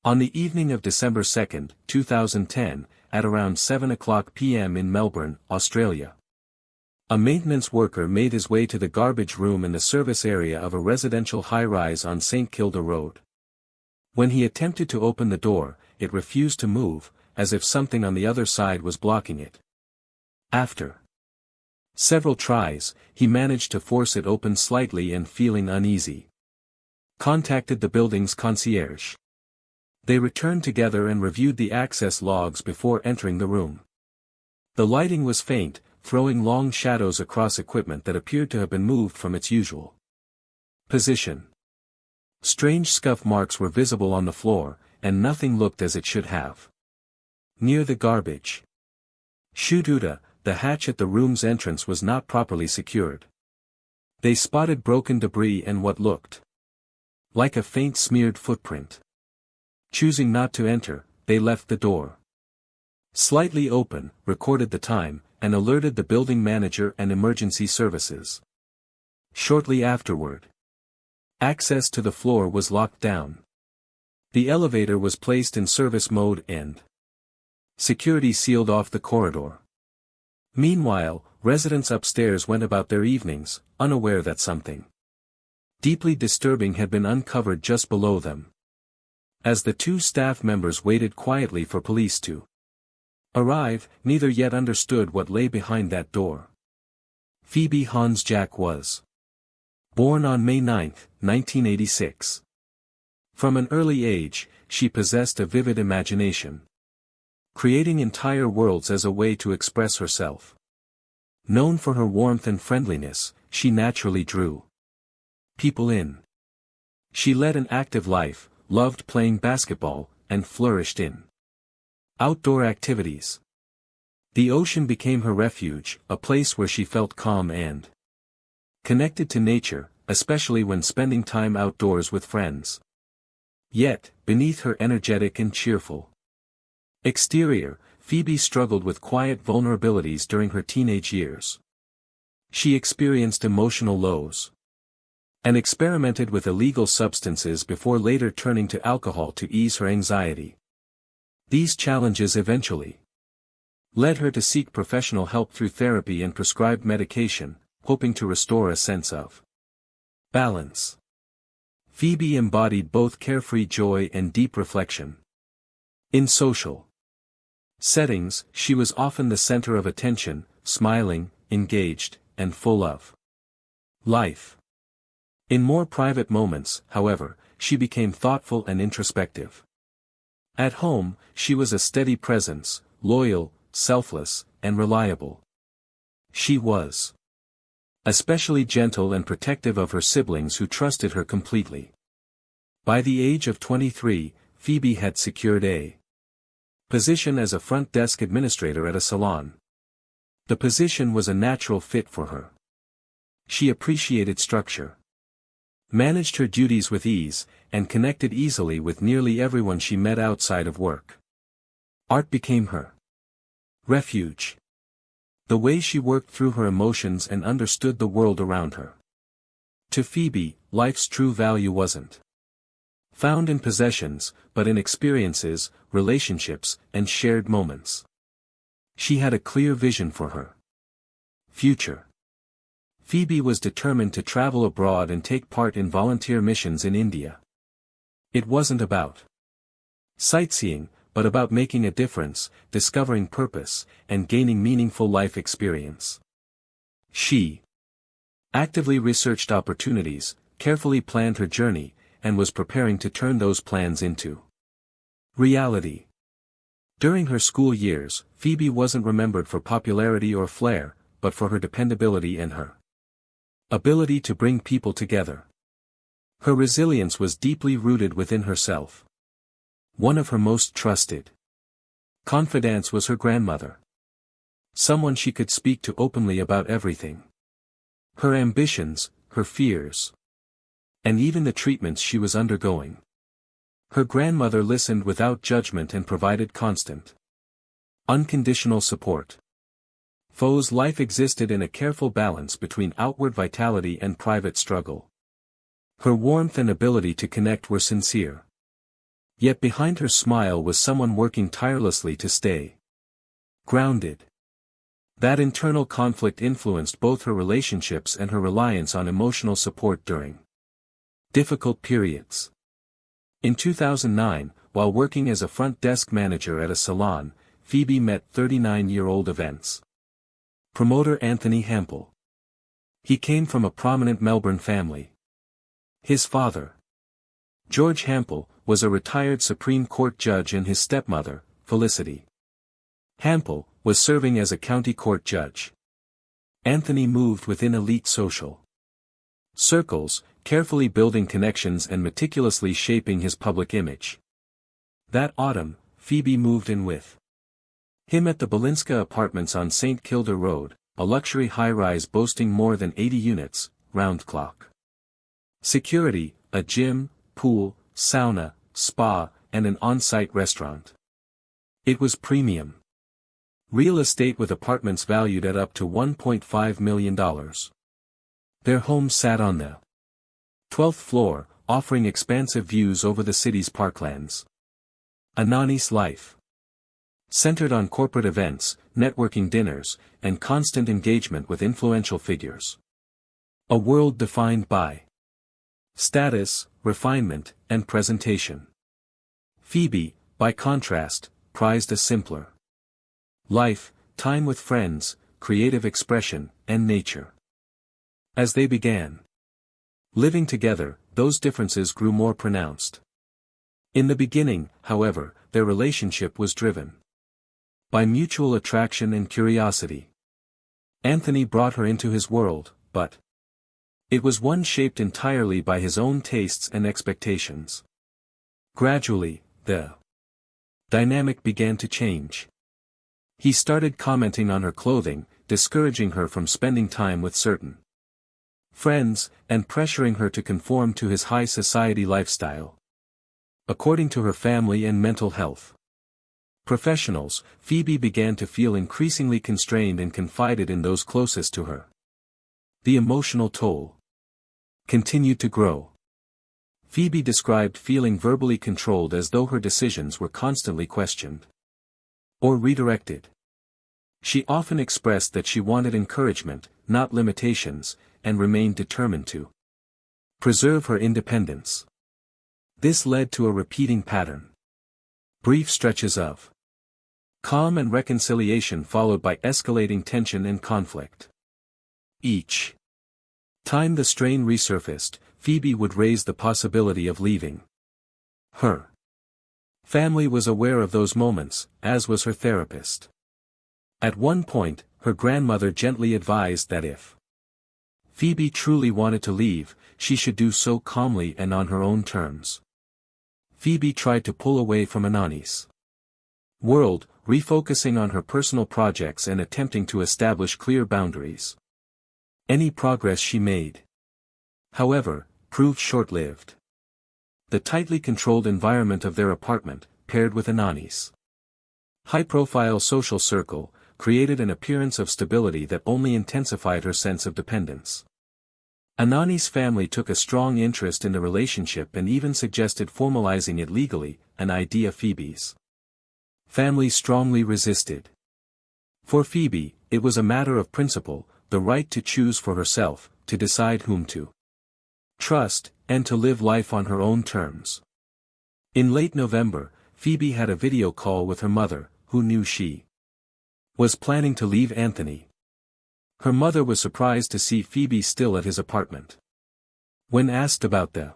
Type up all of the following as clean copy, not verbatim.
On the evening of December 2, 2010, at around 7:00 p.m. in Melbourne, Australia, a maintenance worker made his way to the garbage room in the service area of a residential high-rise on St. Kilda Road. When he attempted to open the door, it refused to move, as if something on the other side was blocking it. After several tries, he managed to force it open slightly and, feeling uneasy, contacted the building's concierge. They returned together and reviewed the access logs before entering the room. The lighting was faint, throwing long shadows across equipment that appeared to have been moved from its usual position. Strange scuff marks were visible on the floor, and nothing looked as it should have. Near the garbage chute, the hatch at the room's entrance was not properly secured. They spotted broken debris and what looked like a faint smeared footprint. Choosing not to enter, they left the door slightly open, recorded the time, and alerted the building manager and emergency services. Shortly afterward, access to the floor was locked down. The elevator was placed in service mode and security sealed off the corridor. Meanwhile, residents upstairs went about their evenings, unaware that something deeply disturbing had been uncovered just below them. As the two staff members waited quietly for police to arrive, neither yet understood what lay behind that door. Phoebe Hansjack was born on May 9, 1986. From an early age, she possessed a vivid imagination, creating entire worlds as a way to express herself. Known for her warmth and friendliness, she naturally drew people in. She led an active life, loved playing basketball, and flourished in outdoor activities. The ocean became her refuge, a place where she felt calm and connected to nature, especially when spending time outdoors with friends. Yet, beneath her energetic and cheerful exterior, Phoebe struggled with quiet vulnerabilities during her teenage years. She experienced emotional lows and experimented with illegal substances before later turning to alcohol to ease her anxiety. These challenges eventually led her to seek professional help through therapy and prescribed medication, hoping to restore a sense of balance. Phoebe embodied both carefree joy and deep reflection. In social settings, she was often the center of attention, smiling, engaged, and full of life. In more private moments, however, she became thoughtful and introspective. At home, she was a steady presence, loyal, selfless, and reliable. She was especially gentle and protective of her siblings who trusted her completely. By the age of 23, Phoebe had secured a position as a front desk administrator at a salon. The position was a natural fit for her. She appreciated structure, managed her duties with ease, and connected easily with nearly everyone she met outside of work. Art became her refuge. The way she worked through her emotions and understood the world around her. To Phoebe, life's true value wasn't found in possessions, but in experiences, relationships, and shared moments. She had a clear vision for her future. Phoebe was determined to travel abroad and take part in volunteer missions in India. It wasn't about sightseeing, but about making a difference, discovering purpose, and gaining meaningful life experience. She actively researched opportunities, carefully planned her journey, and was preparing to turn those plans into reality. During her school years, Phoebe wasn't remembered for popularity or flair, but for her dependability and her ability to bring people together. Her resilience was deeply rooted within herself. One of her most trusted confidants was her grandmother. Someone she could speak to openly about everything. Her ambitions, her fears, and even the treatments she was undergoing. Her grandmother listened without judgment and provided constant, unconditional support. Phoe's life existed in a careful balance between outward vitality and private struggle. Her warmth and ability to connect were sincere, Yet behind her smile was someone working tirelessly to stay grounded. That internal conflict influenced both her relationships and her reliance on emotional support during difficult periods. In 2009, while working as a front desk manager at a salon, Phoebe met 39-year-old events promoter Anthony Hampel. He came from a prominent Melbourne family. His father, George Hampel, was a retired Supreme Court judge, and his stepmother, Felicity Hampel, was serving as a county court judge. Anthony moved within elite social circles, carefully building connections and meticulously shaping his public image. That autumn, Phoebe moved in with him at the Belinska Apartments on St. Kilda Road, a luxury high-rise boasting more than 80 units, round-clock security, a gym, pool, sauna, spa, and an on-site restaurant. It was premium real estate, with apartments valued at up to $1.5 million. Their home sat on the 12th floor, offering expansive views over the city's parklands. A nanny's life centered on corporate events, networking dinners, and constant engagement with influential figures. A world defined by status, refinement, and presentation. Phoebe, by contrast, prized a simpler life, time with friends, creative expression, and nature. As they began living together, those differences grew more pronounced. In the beginning, however, their relationship was driven by mutual attraction and curiosity. Anthony brought her into his world, but it was one shaped entirely by his own tastes and expectations. Gradually, the dynamic began to change. He started commenting on her clothing, discouraging her from spending time with certain friends, and pressuring her to conform to his high society lifestyle. According to her family and mental health professionals, Phoebe began to feel increasingly constrained and confided in those closest to her. The emotional toll continued to grow. Phoebe described feeling verbally controlled, as though her decisions were constantly questioned or redirected. She often expressed that she wanted encouragement, not limitations, and remained determined to preserve her independence. This led to a repeating pattern. Brief stretches of calm and reconciliation, followed by escalating tension and conflict. Each time the strain resurfaced, Phoebe would raise the possibility of leaving. Her family was aware of those moments, as was her therapist. At one point, her grandmother gently advised that if Phoebe truly wanted to leave, she should do so calmly and on her own terms. Phoebe tried to pull away from Anani's world, refocusing on her personal projects and attempting to establish clear boundaries. Any progress she made, however, proved short-lived. The tightly controlled environment of their apartment, paired with Anani's high-profile social circle, created an appearance of stability that only intensified her sense of dependence. Anani's family took a strong interest in the relationship and even suggested formalizing it legally, an idea Phoebe's family strongly resisted. For Phoebe, it was a matter of principle, the right to choose for herself, to decide whom to trust, and to live life on her own terms. In late November, Phoebe had a video call with her mother, who knew she was planning to leave Anthony. Her mother was surprised to see Phoebe still at his apartment. When asked about the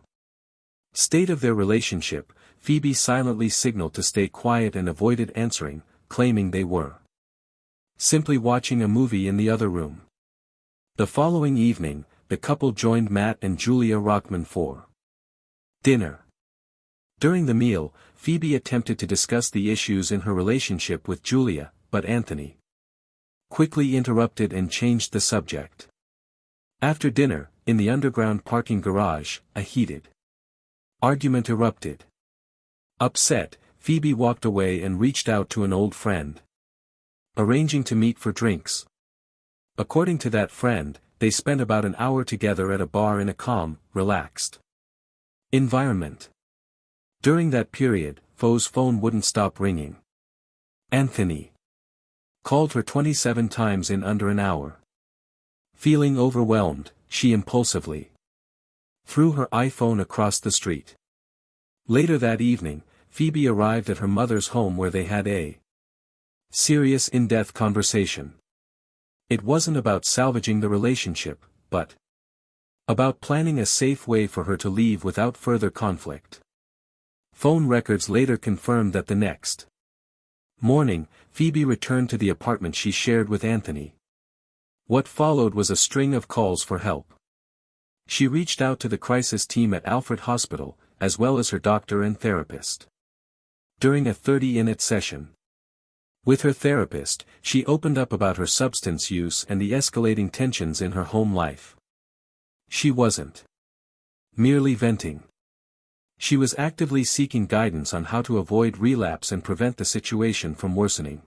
state of their relationship, Phoebe silently signaled to stay quiet and avoided answering, claiming they were simply watching a movie in the other room. The following evening, the couple joined Matt and Julia Rockman for dinner. During the meal, Phoebe attempted to discuss the issues in her relationship with Julia, but Anthony quickly interrupted and changed the subject. After dinner, in the underground parking garage, a heated argument erupted. Upset, Phoebe walked away and reached out to an old friend, arranging to meet for drinks. According to that friend, they spent about an hour together at a bar in a calm, relaxed environment. During that period, Pho's phone wouldn't stop ringing. Anthony called her 27 times in under an hour. Feeling overwhelmed, she impulsively threw her iPhone across the street. Later that evening, Phoebe arrived at her mother's home where they had a serious in-depth conversation. It wasn't about salvaging the relationship, but about planning a safe way for her to leave without further conflict. Phone records later confirmed that the next morning, Phoebe returned to the apartment she shared with Anthony. What followed was a string of calls for help. She reached out to the crisis team at Alfred Hospital, as well as her doctor and therapist. During a 30-minute session with her therapist, she opened up about her substance use and the escalating tensions in her home life. She wasn't merely venting. She was actively seeking guidance on how to avoid relapse and prevent the situation from worsening.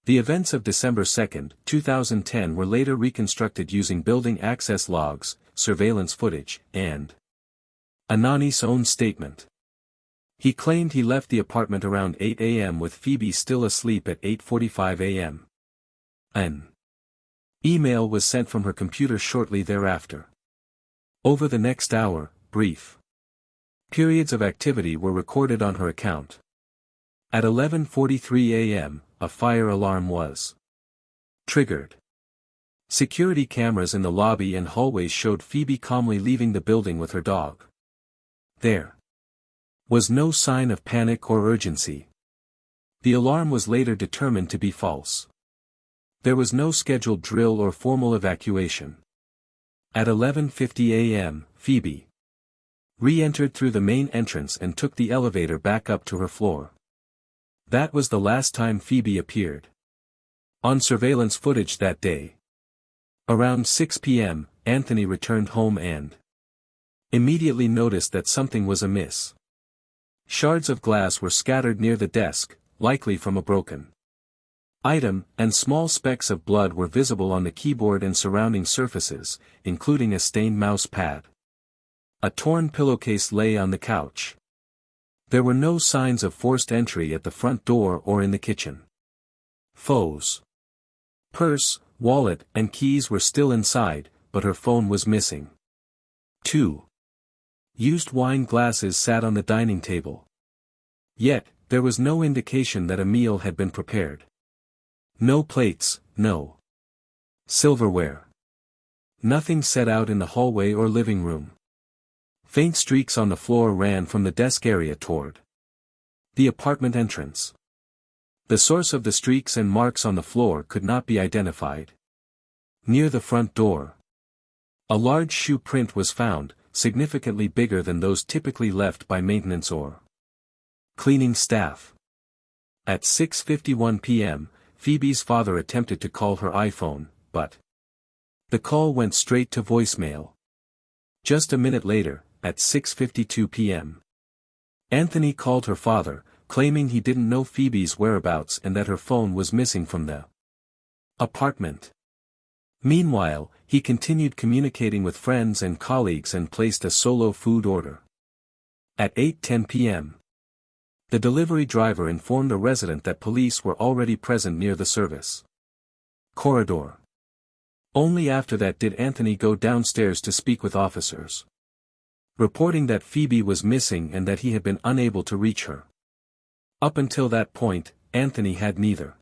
The events of December 2, 2010 were later reconstructed using building access logs, surveillance footage, and Anani's own statement. He claimed he left the apartment around 8 a.m. with Phoebe still asleep at 8:45 a.m. An email was sent from her computer shortly thereafter. Over the next hour, brief periods of activity were recorded on her account. At 11:43 a.m., a fire alarm was triggered. Security cameras in the lobby and hallways showed Phoebe calmly leaving the building with her dog. There was no sign of panic or urgency. The alarm was later determined to be false. There was no scheduled drill or formal evacuation. At 11:50 a.m., Phoebe re-entered through the main entrance and took the elevator back up to her floor. That was the last time Phoebe appeared on surveillance footage that day. Around 6 p.m., Anthony returned home and immediately noticed that something was amiss. Shards of glass were scattered near the desk, likely from a broken item, and small specks of blood were visible on the keyboard and surrounding surfaces, including a stained mouse pad. A torn pillowcase lay on the couch. There were no signs of forced entry at the front door or in the kitchen. Pho's purse, wallet, and keys were still inside, but her phone was missing. 2 used wine glasses sat on the dining table. Yet, there was no indication that a meal had been prepared. No plates, no silverware. Nothing set out in the hallway or living room. Faint streaks on the floor ran from the desk area toward the apartment entrance. The source of the streaks and marks on the floor could not be identified. Near the front door, a large shoe print was found, significantly bigger than those typically left by maintenance or cleaning staff. At 6:51 p.m., Phoebe's father attempted to call her iPhone, but the call went straight to voicemail. Just a minute later, at 6:52 p.m., Anthony called her father, claiming he didn't know Phoebe's whereabouts and that her phone was missing from the apartment. Meanwhile, he continued communicating with friends and colleagues and placed a solo food order. At 8:10 p.m., the delivery driver informed a resident that police were already present near the service corridor. Only after that did Anthony go downstairs to speak with officers, reporting that Phoebe was missing and that he had been unable to reach her. Up until that point, Anthony had neither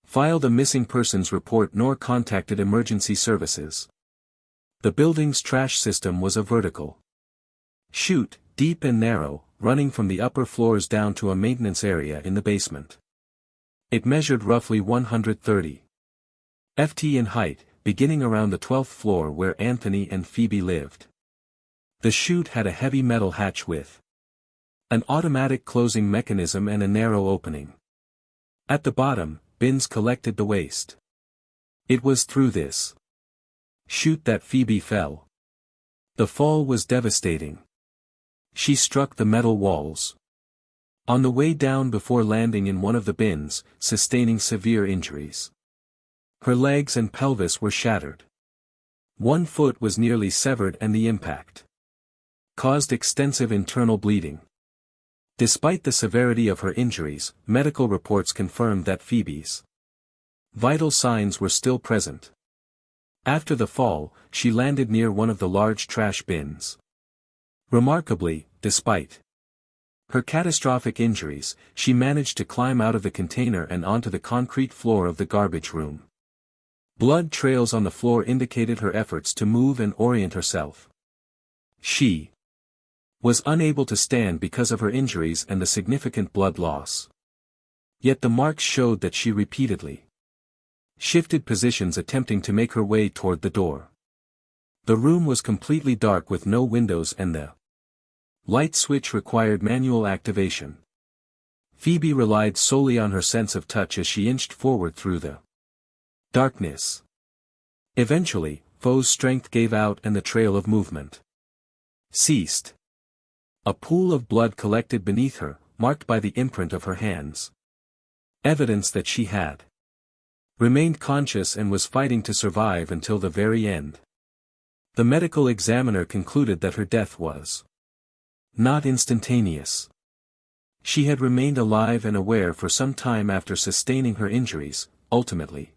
filed a missing persons report nor contacted emergency services. The building's trash system was a vertical chute, deep and narrow, running from the upper floors down to a maintenance area in the basement. It measured roughly 130 ft in height, beginning around the 12th floor where Anthony and Phoebe lived. The chute had a heavy metal hatch with an automatic closing mechanism and a narrow opening. At the bottom, bins collected the waste. It was through this chute that Phoebe fell. The fall was devastating. She struck the metal walls on the way down before landing in one of the bins, sustaining severe injuries. Her legs and pelvis were shattered. One foot was nearly severed and the impact caused extensive internal bleeding. Despite the severity of her injuries, medical reports confirmed that Phoebe's vital signs were still present. After the fall, she landed near one of the large trash bins. Remarkably, despite her catastrophic injuries, she managed to climb out of the container and onto the concrete floor of the garbage room. Blood trails on the floor indicated her efforts to move and orient herself. She was unable to stand because of her injuries and the significant blood loss. Yet the marks showed that she repeatedly shifted positions attempting to make her way toward the door. The room was completely dark with no windows and the light switch required manual activation. Phoebe relied solely on her sense of touch as she inched forward through the darkness. Eventually, Phoebe's strength gave out and the trail of movement ceased. A pool of blood collected beneath her, marked by the imprint of her hands. Evidence that she had remained conscious and was fighting to survive until the very end. The medical examiner concluded that her death was not instantaneous. She had remained alive and aware for some time after sustaining her injuries, ultimately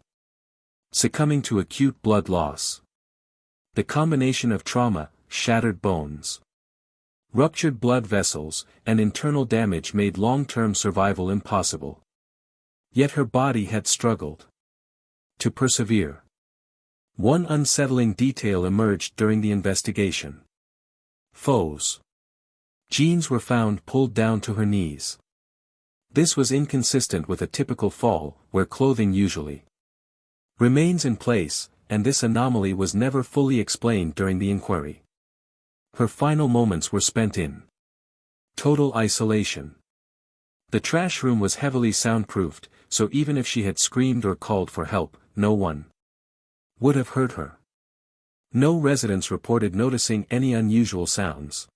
succumbing to acute blood loss. The combination of trauma, shattered bones, ruptured blood vessels, and internal damage made long-term survival impossible. Yet her body had struggled to persevere. One unsettling detail emerged during the investigation. Phoebe's jeans were found pulled down to her knees. This was inconsistent with a typical fall, where clothing usually remains in place, and this anomaly was never fully explained during the inquiry. Her final moments were spent in total isolation. The trash room was heavily soundproofed, so even if she had screamed or called for help, no one would have heard her. No residents reported noticing any unusual sounds.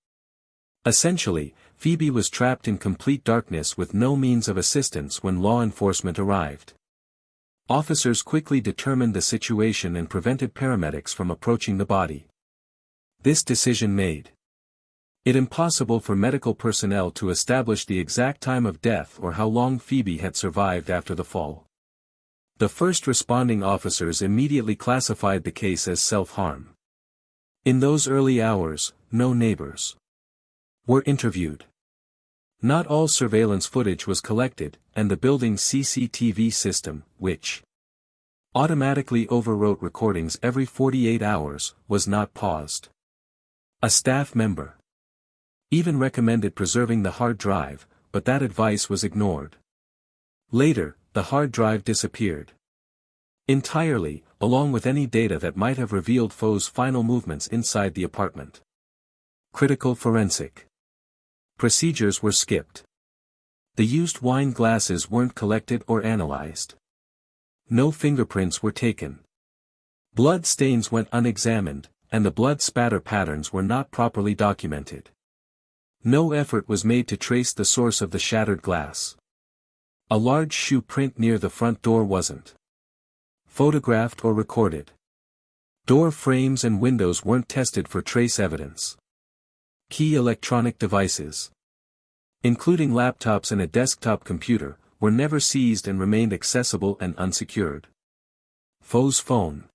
Essentially, Phoebe was trapped in complete darkness with no means of assistance when law enforcement arrived. Officers quickly determined the situation and prevented paramedics from approaching the body. This decision made it impossible for medical personnel to establish the exact time of death or how long Phoebe had survived after the fall. The first responding officers immediately classified the case as self-harm. In those early hours, no neighbors were interviewed. Not all surveillance footage was collected, and the building's CCTV system, which automatically overwrote recordings every 48 hours, was not paused. A staff member even recommended preserving the hard drive, but that advice was ignored. Later, the hard drive disappeared entirely, along with any data that might have revealed Phoebe's final movements inside the apartment. Critical forensic procedures were skipped. The used wine glasses weren't collected or analyzed. No fingerprints were taken. Blood stains went unexamined, and the blood spatter patterns were not properly documented. No effort was made to trace the source of the shattered glass. A large shoe print near the front door wasn't photographed or recorded. Door frames and windows weren't tested for trace evidence. Key electronic devices, including laptops and a desktop computer, were never seized and remained accessible and unsecured. Phoebe's phone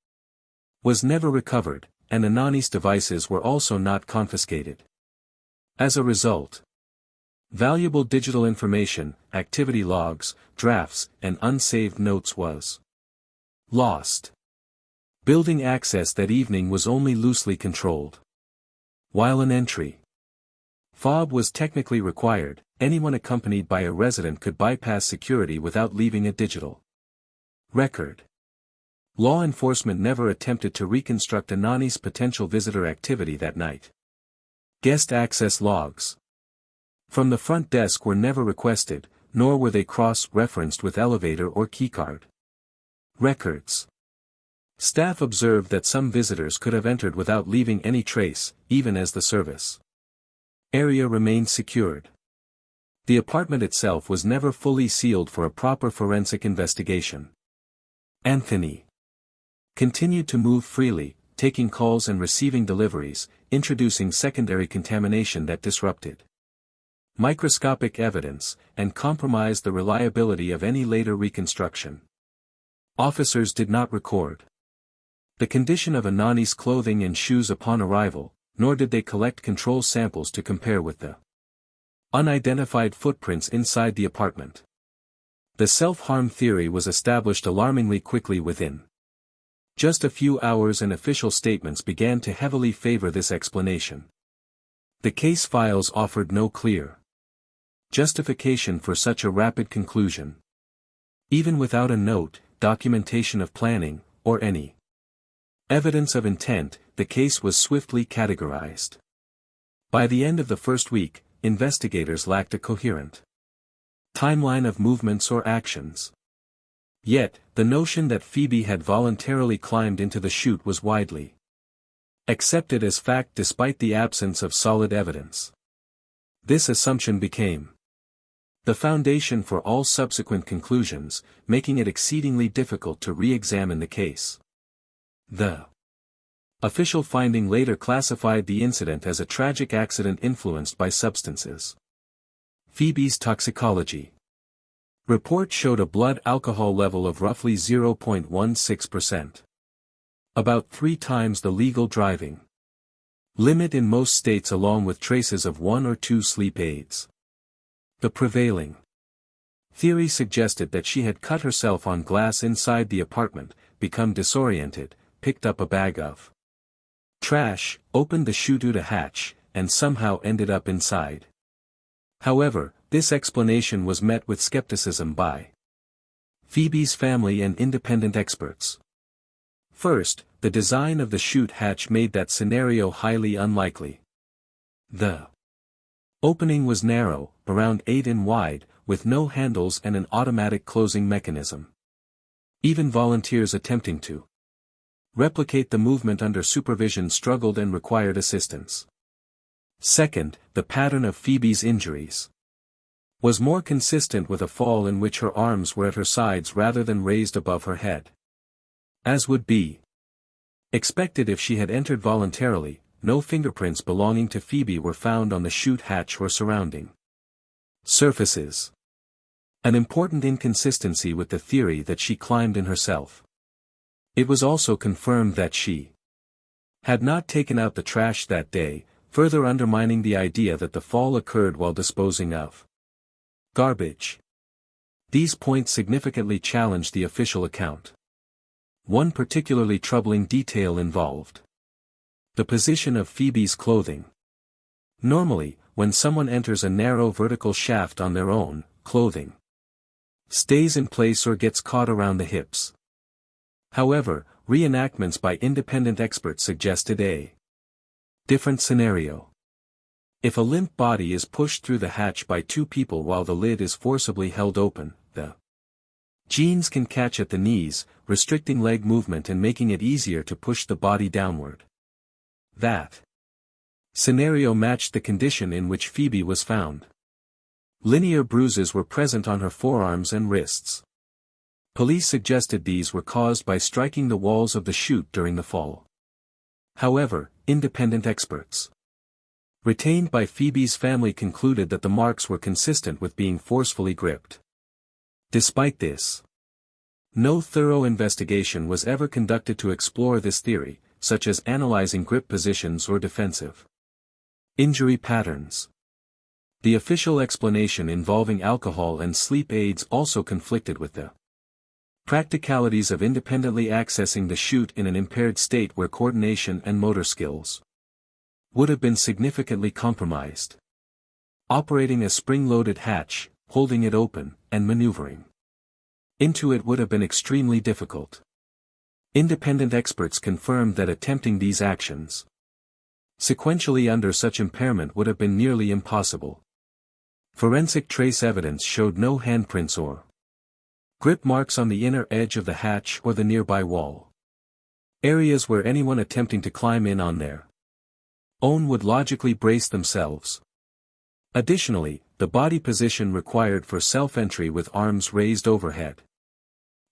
was never recovered, and Anani's devices were also not confiscated. As a result, valuable digital information, activity logs, drafts, and unsaved notes was lost. Building access that evening was only loosely controlled. While an entry fob was technically required, anyone accompanied by a resident could bypass security without leaving a digital record. Law enforcement never attempted to reconstruct Anani's potential visitor activity that night. Guest access logs from the front desk were never requested, nor were they cross-referenced with elevator or keycard records. Staff observed that some visitors could have entered without leaving any trace, even as the service area remained secured. The apartment itself was never fully sealed for a proper forensic investigation. Anthony continued to move freely, taking calls and receiving deliveries, introducing secondary contamination that disrupted microscopic evidence, and compromised the reliability of any later reconstruction. Officers did not record the condition of Anani's clothing and shoes upon arrival, nor did they collect control samples to compare with the unidentified footprints inside the apartment. The self-harm theory was established alarmingly quickly within just a few hours, and official statements began to heavily favor this explanation. The case files offered no clear justification for such a rapid conclusion. Even without a note, documentation of planning, or any evidence of intent, the case was swiftly categorized. By the end of the first week, investigators lacked a coherent timeline of movements or actions. Yet, the notion that Phoebe had voluntarily climbed into the chute was widely accepted as fact despite the absence of solid evidence. This assumption became the foundation for all subsequent conclusions, making it exceedingly difficult to re-examine the case. The official finding later classified the incident as a tragic accident influenced by substances. Phoebe's toxicology report showed a blood alcohol level of roughly 0.16%. About 3 times the legal driving limit in most states, along with traces of 1 or 2 sleep aids. The prevailing theory suggested that she had cut herself on glass inside the apartment, become disoriented, picked up a bag of trash, opened the chute hatch, and somehow ended up inside. However, this explanation was met with skepticism by Phoebe's family and independent experts. First, the design of the chute hatch made that scenario highly unlikely. The opening was narrow, around 8 in wide, with no handles and an automatic closing mechanism. Even volunteers attempting to replicate the movement under supervision struggled and required assistance. Second, the pattern of Phoebe's injuries was more consistent with a fall in which her arms were at her sides rather than raised above her head. As would be expected if she had entered voluntarily, no fingerprints belonging to Phoebe were found on the chute hatch or surrounding surfaces. An important inconsistency with the theory that she climbed in herself. It was also confirmed that she had not taken out the trash that day, further undermining the idea that the fall occurred while disposing of garbage. These points significantly challenged the official account. One particularly troubling detail involved the position of Phoebe's clothing. Normally, when someone enters a narrow vertical shaft on their own, clothing stays in place or gets caught around the hips. However, reenactments by independent experts suggested a different scenario. If a limp body is pushed through the hatch by 2 people while the lid is forcibly held open, the jeans can catch at the knees, restricting leg movement and making it easier to push the body downward. That scenario matched the condition in which Phoebe was found. Linear bruises were present on her forearms and wrists. Police suggested these were caused by striking the walls of the chute during the fall. However, independent experts retained by Phoebe's family concluded that the marks were consistent with being forcefully gripped. Despite this, no thorough investigation was ever conducted to explore this theory, such as analyzing grip positions or defensive injury patterns. The official explanation involving alcohol and sleep aids also conflicted with the practicalities of independently accessing the chute in an impaired state where coordination and motor skills would have been significantly compromised. Operating a spring-loaded hatch, holding it open, and maneuvering into it would have been extremely difficult. Independent experts confirmed that attempting these actions sequentially under such impairment would have been nearly impossible. Forensic trace evidence showed no handprints or grip marks on the inner edge of the hatch or the nearby wall. Areas where anyone attempting to climb in on their own would logically brace themselves. Additionally, the body position required for self-entry with arms raised overhead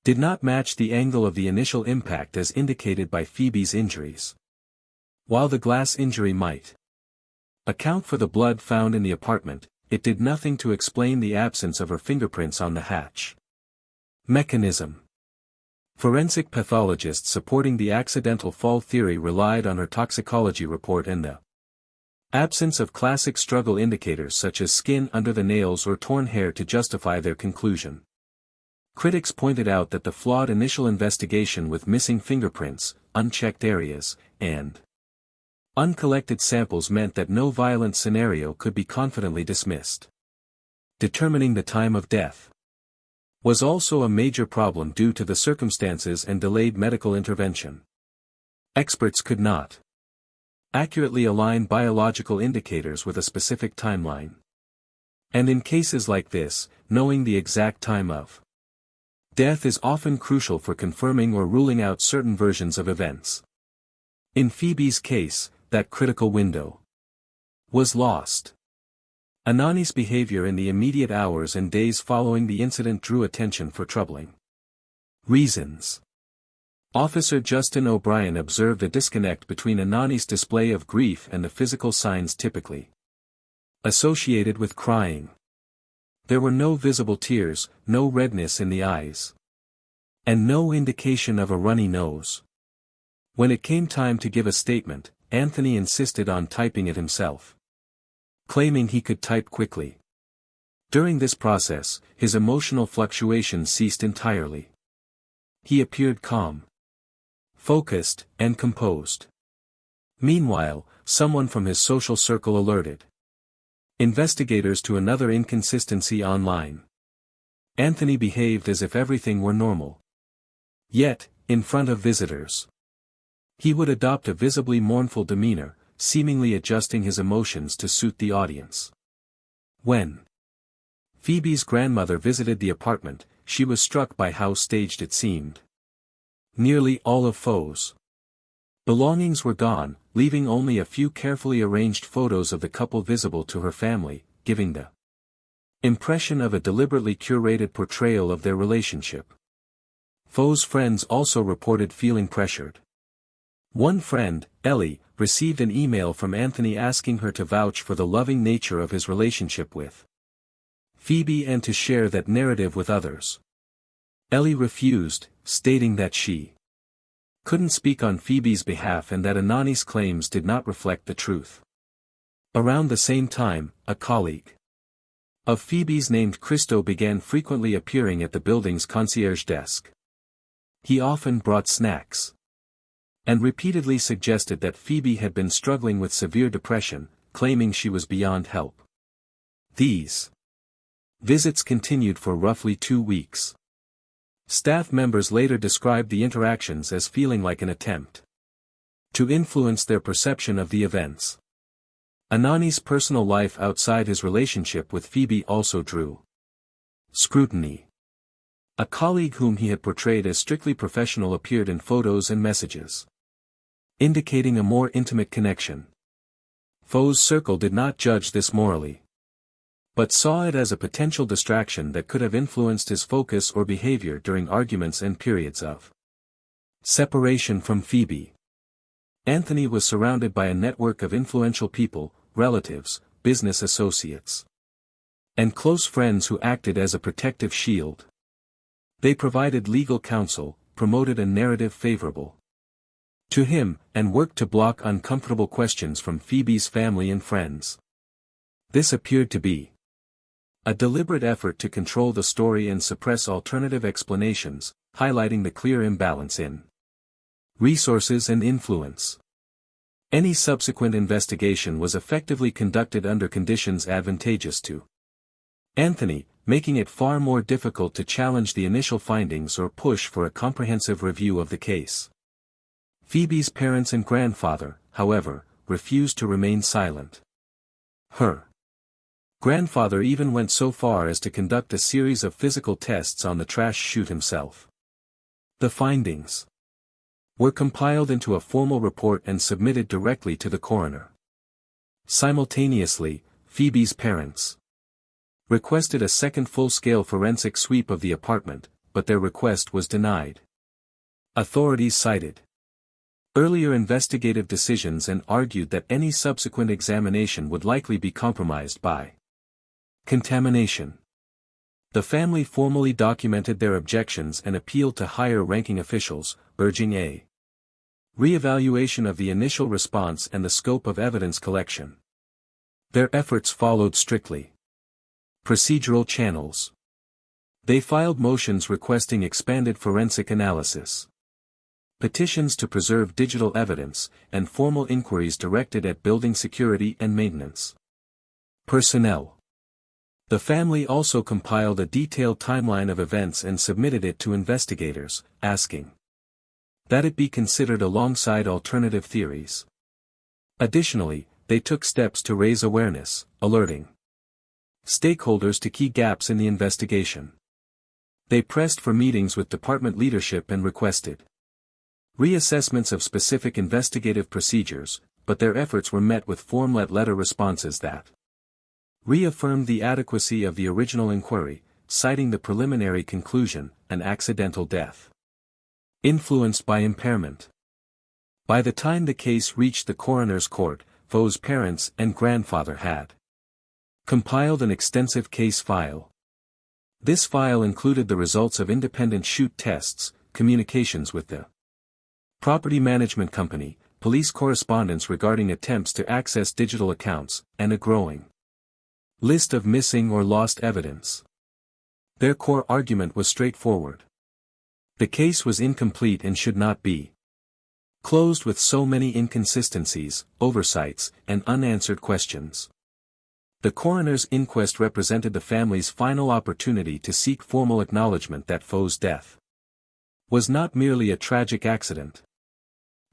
did not match the angle of the initial impact as indicated by Phoebe's injuries. While the glass injury might account for the blood found in the apartment, it did nothing to explain the absence of her fingerprints on the hatch. Mechanism. Forensic pathologists supporting the accidental fall theory relied on her toxicology report and the absence of classic struggle indicators such as skin under the nails or torn hair to justify their conclusion. Critics pointed out that the flawed initial investigation with missing fingerprints, unchecked areas, and uncollected samples meant that no violent scenario could be confidently dismissed. Determining the time of death was also a major problem due to the circumstances and delayed medical intervention. Experts could not accurately align biological indicators with a specific timeline. And in cases like this, knowing the exact time of death is often crucial for confirming or ruling out certain versions of events. In Phoebe's case, that critical window was lost. Anani's behavior in the immediate hours and days following the incident drew attention for troubling reasons. Officer Justin O'Brien observed a disconnect between Anani's display of grief and the physical signs typically associated with crying. There were no visible tears, no redness in the eyes, and no indication of a runny nose. When it came time to give a statement, Anthony insisted on typing it himself, claiming he could type quickly. During this process, his emotional fluctuations ceased entirely. He appeared calm, focused, and composed. Meanwhile, someone from his social circle alerted investigators to another inconsistency online. Anthony behaved as if everything were normal. Yet, in front of visitors, he would adopt a visibly mournful demeanor, seemingly adjusting his emotions to suit the audience. When Phoebe's grandmother visited the apartment, she was struck by how staged it seemed. Nearly all of Foe's belongings were gone, leaving only a few carefully arranged photos of the couple visible to her family, giving the impression of a deliberately curated portrayal of their relationship. Foe's friends also reported feeling pressured. One friend, Ellie, received an email from Anthony asking her to vouch for the loving nature of his relationship with Phoebe and to share that narrative with others. Ellie refused, stating that she couldn't speak on Phoebe's behalf and that Anani's claims did not reflect the truth. Around the same time, a colleague of Phoebe's named Christo began frequently appearing at the building's concierge desk. He often brought snacks and repeatedly suggested that Phoebe had been struggling with severe depression, claiming she was beyond help. These visits continued for roughly 2 weeks. Staff members later described the interactions as feeling like an attempt to influence their perception of the events. Anani's personal life outside his relationship with Phoebe also drew scrutiny. A colleague whom he had portrayed as strictly professional appeared in photos and messages, indicating a more intimate connection. Foe's circle did not judge this morally, but saw it as a potential distraction that could have influenced his focus or behavior during arguments and periods of separation from Phoebe. Anthony was surrounded by a network of influential people, relatives, business associates, and close friends who acted as a protective shield. They provided legal counsel, promoted a narrative favorable to him, and worked to block uncomfortable questions from Phoebe's family and friends. This appeared to be a deliberate effort to control the story and suppress alternative explanations, highlighting the clear imbalance in resources and influence. Any subsequent investigation was effectively conducted under conditions advantageous to Anthony, making it far more difficult to challenge the initial findings or push for a comprehensive review of the case. Phoebe's parents and grandfather, however, refused to remain silent. Her grandfather even went so far as to conduct a series of physical tests on the trash chute himself. The findings were compiled into a formal report and submitted directly to the coroner. Simultaneously, Phoebe's parents requested a second full-scale forensic sweep of the apartment, but their request was denied. Authorities cited earlier investigative decisions and argued that any subsequent examination would likely be compromised by Contamination. The family formally documented their objections and appealed to higher-ranking officials, urging a re-evaluation of the initial response and the scope of evidence collection. Their efforts followed strictly procedural channels. They filed motions requesting expanded forensic analysis, petitions to preserve digital evidence, and formal inquiries directed at building security and maintenance. Personnel. The family also compiled a detailed timeline of events and submitted it to investigators, asking that it be considered alongside alternative theories. Additionally, they took steps to raise awareness, alerting stakeholders to key gaps in the investigation. They pressed for meetings with department leadership and requested reassessments of specific investigative procedures, but their efforts were met with formless letter responses that reaffirmed the adequacy of the original inquiry, citing the preliminary conclusion, an accidental death. Influenced by impairment. By the time the case reached the coroner's court, Pho's parents and grandfather had compiled an extensive case file. This file included the results of independent Chute tests, communications with the property management company, police correspondence regarding attempts to access digital accounts, and a growing list of missing or lost evidence. Their core argument was straightforward. The case was incomplete and should not be closed with so many inconsistencies, oversights, and unanswered questions. The coroner's inquest represented the family's final opportunity to seek formal acknowledgement that Pho's death was not merely a tragic accident.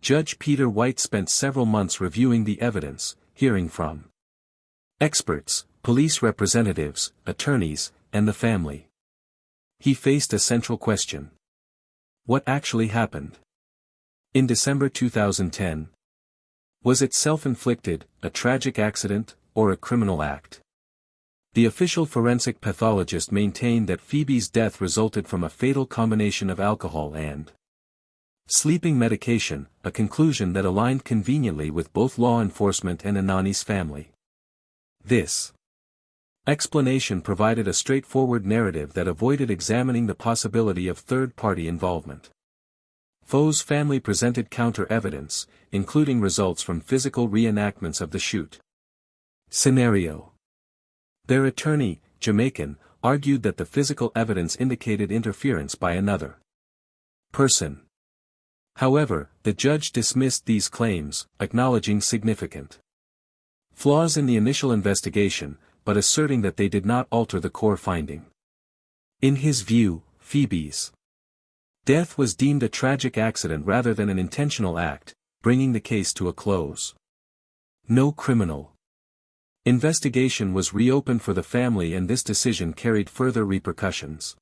Judge Peter White spent several months reviewing the evidence, hearing from experts, police representatives, attorneys, and the family. He faced a central question. What actually happened? In December 2010, was it self-inflicted, a tragic accident, or a criminal act? The official forensic pathologist maintained that Phoebe's death resulted from a fatal combination of alcohol and sleeping medication, a conclusion that aligned conveniently with both law enforcement and Anani's family. This explanation provided a straightforward narrative that avoided examining the possibility of third-party involvement. Pho's family presented counter-evidence, including results from physical reenactments of the Chute scenario. Their attorney, Jamaican, argued that the physical evidence indicated interference by another person. However, the judge dismissed these claims, acknowledging significant flaws in the initial investigation, but asserting that they did not alter the core finding. In his view, Phoebe's death was deemed a tragic accident rather than an intentional act, bringing the case to a close. No criminal investigation was reopened for the family, and this decision carried further repercussions.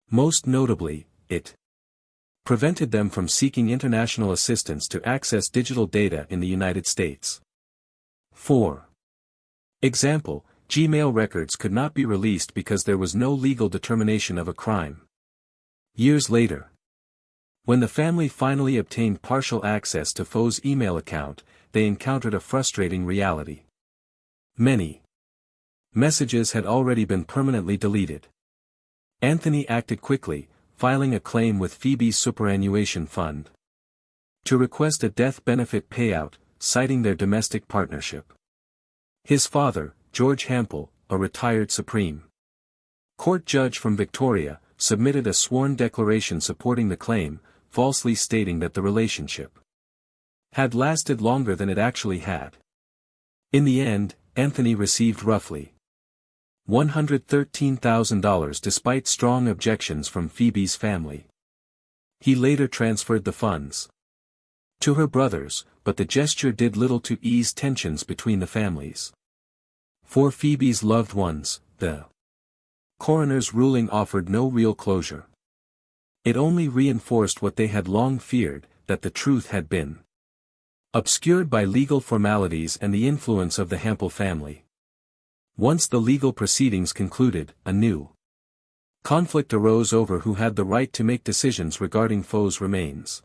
Most notably, it prevented them from seeking international assistance to access digital data in the United States. For example, Gmail records could not be released because there was no legal determination of a crime. Years later, when the family finally obtained partial access to Pho's email account, they encountered a frustrating reality. Many messages had already been permanently deleted. Anthony acted quickly, filing a claim with Phoebe's superannuation fund to request a death benefit payout, citing their domestic partnership. His father, George Hampel, a retired Supreme Court judge from Victoria, submitted a sworn declaration supporting the claim, falsely stating that the relationship had lasted longer than it actually had. In the end, Anthony received roughly $113,000 despite strong objections from Phoebe's family. He later transferred the funds to her brothers, but the gesture did little to ease tensions between the families. For Phoebe's loved ones, the coroner's ruling offered no real closure. It only reinforced what they had long feared, that the truth had been obscured by legal formalities and the influence of the Hampel family. Once the legal proceedings concluded, a new conflict arose over who had the right to make decisions regarding Pho's remains.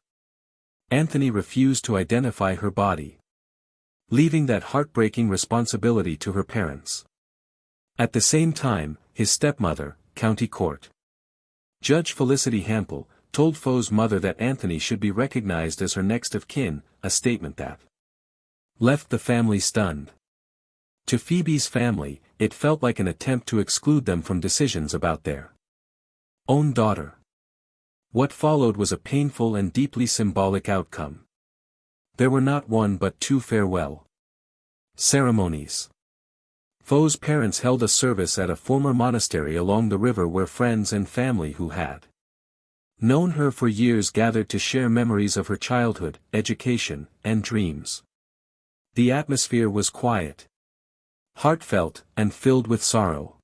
Anthony refused to identify her body, leaving that heartbreaking responsibility to her parents. At the same time, his stepmother, County Court Judge Felicity Hampel, told Foe's mother that Anthony should be recognized as her next of kin, a statement that left the family stunned. To Phoebe's family, it felt like an attempt to exclude them from decisions about their own daughter. What followed was a painful and deeply symbolic outcome. There were not one but two farewell ceremonies. Foe's parents held a service at a former monastery along the river where friends and family who had known her for years gathered to share memories of her childhood, education, and dreams. The atmosphere was quiet, heartfelt, and filled with sorrow.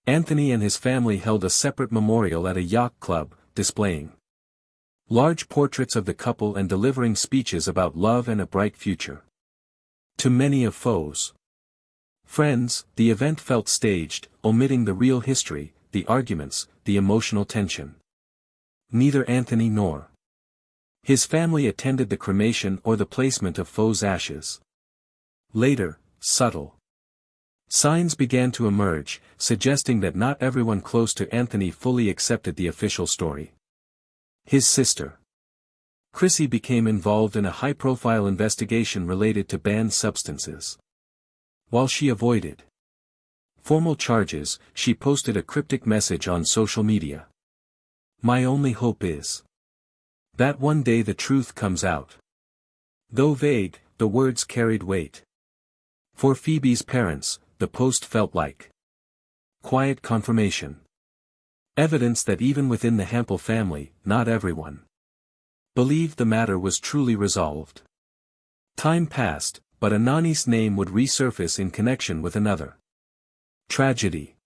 Anthony and his family held a separate memorial at a yacht club, displaying large portraits of the couple and delivering speeches about love and a bright future. To many of Foe's friends, the event felt staged, omitting the real history, the arguments, the emotional tension. Neither Anthony nor his family attended the cremation or the placement of Foe's ashes. Later, subtle signs began to emerge, suggesting that not everyone close to Anthony fully accepted the official story. His sister, Chrissy, became involved in a high-profile investigation related to banned substances. While she avoided formal charges, she posted a cryptic message on social media. "My only hope is that one day the truth comes out." Though vague, the words carried weight. For Phoebe's parents, the post felt like quiet confirmation. Evidence that even within the Hampel family, not everyone believed the matter was truly resolved. Time passed, but Anani's name would resurface in connection with another tragedy.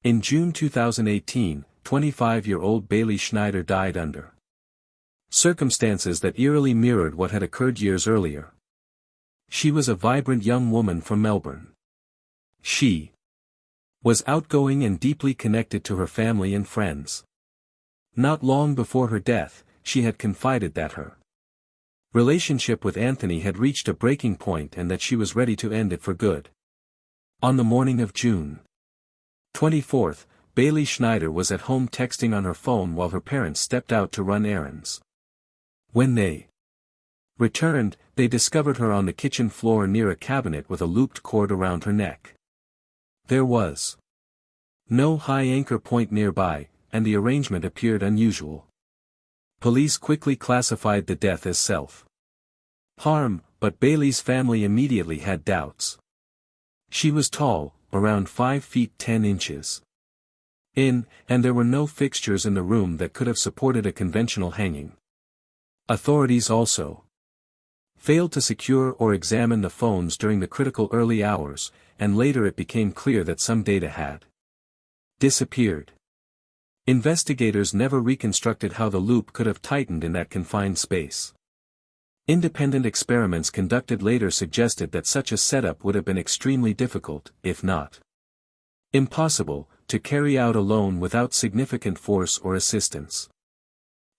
In June 2018, 25-year-old Bailey Schneider died under circumstances that eerily mirrored what had occurred years earlier. She was a vibrant young woman from Melbourne. She was outgoing and deeply connected to her family and friends. Not long before her death, she had confided that her relationship with Anthony had reached a breaking point and that she was ready to end it for good. On the morning of June 24th, Bailey Schneider was at home texting on her phone while her parents stepped out to run errands. When they returned, they discovered her on the kitchen floor near a cabinet with a looped cord around her neck. There was no high anchor point nearby, and the arrangement appeared unusual. Police quickly classified the death as self-harm, but Bailey's family immediately had doubts. She was tall, around 5 feet 10 inches. And there were no fixtures in the room that could have supported a conventional hanging. Authorities also failed to secure or examine the phones during the critical early hours, and later it became clear that some data had disappeared. Investigators never reconstructed how the loop could have tightened in that confined space. Independent experiments conducted later suggested that such a setup would have been extremely difficult, if not impossible, to carry out alone without significant force or assistance.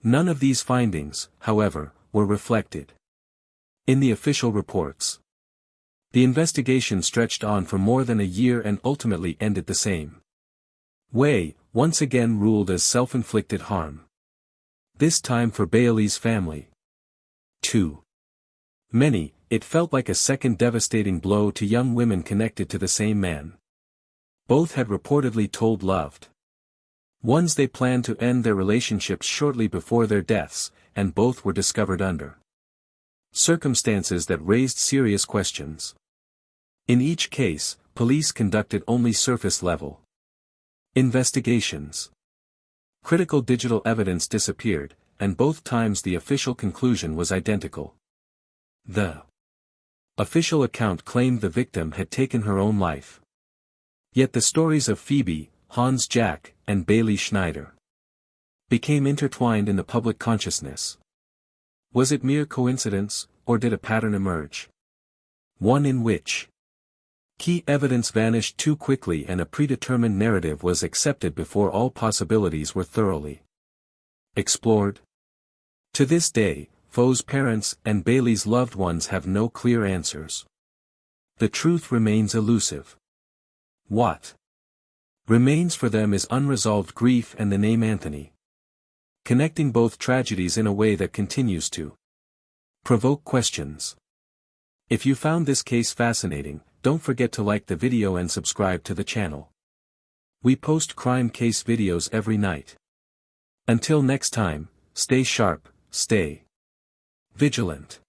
None of these findings, however, were reflected in the official reports. The investigation stretched on for more than a year and ultimately ended the same way, once again ruled as self-inflicted harm. This time for Bailey's family. To many, it felt like a second devastating blow to young women connected to the same man. Both had reportedly told loved ones they planned to end their relationships shortly before their deaths, and both were discovered under circumstances that raised serious questions. In each case, police conducted only surface-level investigations. Critical digital evidence disappeared, and both times the official conclusion was identical. The official account claimed the victim had taken her own life. Yet the stories of Phoebe Hansjack and Bailey Schneider became intertwined in the public consciousness. Was it mere coincidence, or did a pattern emerge? One in which key evidence vanished too quickly and a predetermined narrative was accepted before all possibilities were thoroughly explored? To this day, Foe's parents and Bailey's loved ones have no clear answers. The truth remains elusive. What remains for them is unresolved grief and the name Anthony. Connecting both tragedies in a way that continues to provoke questions. If you found this case fascinating, don't forget to like the video and subscribe to the channel. We post crime case videos every night. Until next time, stay sharp, stay vigilant.